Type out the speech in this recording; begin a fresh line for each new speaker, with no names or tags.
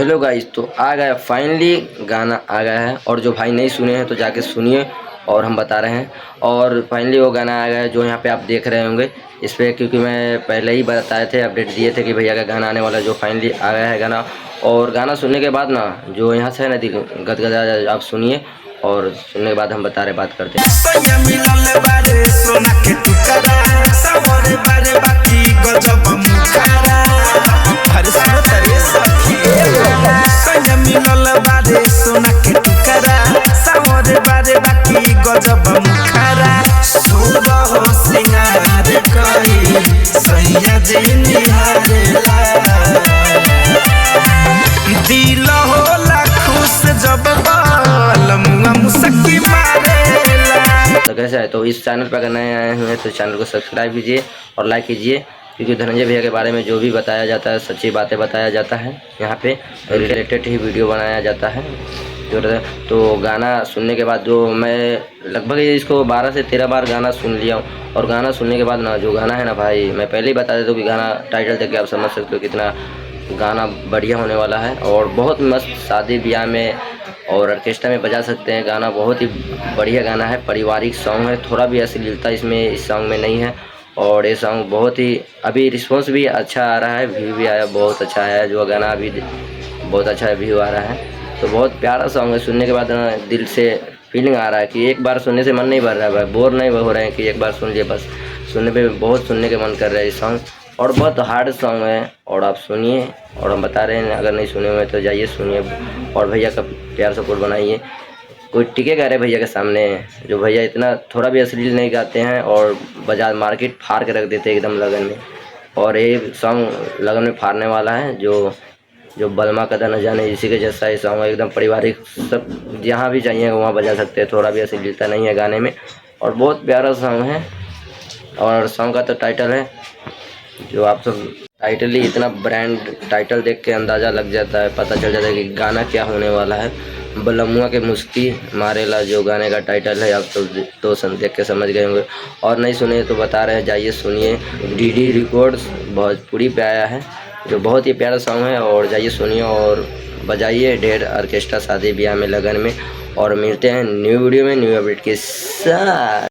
Hello guys, तो आ गया finally गाना आ गया है। और जो भाई नहीं सुने हैं तो जाके सुनिए और हम बता रहे हैं। और फाइनली वो गाना आ गया है जो यहाँ पे आप देख रहे होंगे इस पर, क्योंकि मैं पहले ही बताए थे, अपडेट दिए थे कि भैया का गाना आने वाला है, जो फाइनली आ गया है गाना। और गाना सुनने के बाद ना जो यहाँ से है ना दिल गदगदा, आप सुनिए और सुनने के बाद हम बता रहे बात करते हैं।
सोना के टुकड़ा सावरे बारे बाकी गजब मुखरा सुबह हो सिंगार करी सैया जी निहारेला दिल होला खुश जब लमुआ मुसक्की मारेला।
तो कैसा है, तो इस चैनल पर अगर नए आए हुए हैं तो चैनल को सब्सक्राइब कीजिए और लाइक कीजिए, क्योंकि धनंजय भैया के बारे में जो भी बताया जाता है सच्ची बातें बताया जाता है, यहाँ पे रिलेटेड ही वीडियो बनाया जाता है। तो गाना सुनने के बाद जो मैं लगभग इसको 12 से 13 बार गाना सुन लिया हूँ। और गाना सुनने के बाद ना जो गाना है ना भाई, मैं पहले ही बता देता हूँ कि गाना टाइटल देख के आप समझ सकते हो कितना गाना बढ़िया होने वाला है। और बहुत मस्त शादी ब्याह में और ऑर्केस्ट्रा में बजा सकते हैं गाना। बहुत ही बढ़िया गाना है, पारिवारिक सॉन्ग है, थोड़ा भी अश्लीलता इसमें इस सॉन्ग में नहीं है। और ये सॉन्ग बहुत ही अभी रिस्पॉन्स भी अच्छा आ रहा है, व्यू भी आया बहुत अच्छा आया है, जो गाना अभी बहुत अच्छा व्यू आ रहा है। तो बहुत प्यारा सॉन्ग है, सुनने के बाद ना दिल से फीलिंग आ रहा है कि एक बार सुनने से मन नहीं भर रहा है भाई, बोर नहीं हो रहे हैं कि एक बार सुन लिए बस। सुनने पे बहुत सुनने के मन कर रहा है ये सॉन्ग, और बहुत हार्ड सॉन्ग है। और आप सुनिए और हम बता रहे हैं, अगर नहीं सुने हुए तो जाइए सुनिए और भैया का प्यार सपोर्ट बनाइए। कोई टिकेगा रे भैया के सामने, जो भैया इतना थोड़ा भी अश्लील नहीं गाते हैं और बाजार मार्केट फाड़ के रख देते हैं एकदम लगन में। और ये सॉन्ग लगन में फाड़ने वाला है, जो बलमा कदा न जाने इसी के जैसा ये सॉन्ग है, एकदम पारिवारिक, सब जहाँ भी चाहिए वहाँ बजा सकते हैं, थोड़ा भी अश्लीलता नहीं है गाने में। और बहुत प्यारा सॉन्ग है। और सॉन्ग का तो टाइटल है, जो आप सब टाइटल ही इतना ब्रांड टाइटल देख के अंदाज़ा लग जाता है, पता चल जाता है कि गाना क्या होने वाला है। बलमुआ के मुस्की मारेला जो गाने का टाइटल है, आप तो देख के समझ गए होंगे। और नहीं सुने तो बता रहे हैं, जाइए सुनिए। डीडी रिकॉर्ड्स भोजपुरी पे आया है, जो बहुत ही प्यारा सॉन्ग है। और जाइए सुनिए और बजाइए ढेर ऑर्केस्ट्रा शादी ब्याह में लगन में। और मिलते हैं न्यू वीडियो में न्यू अपडेट के साथ।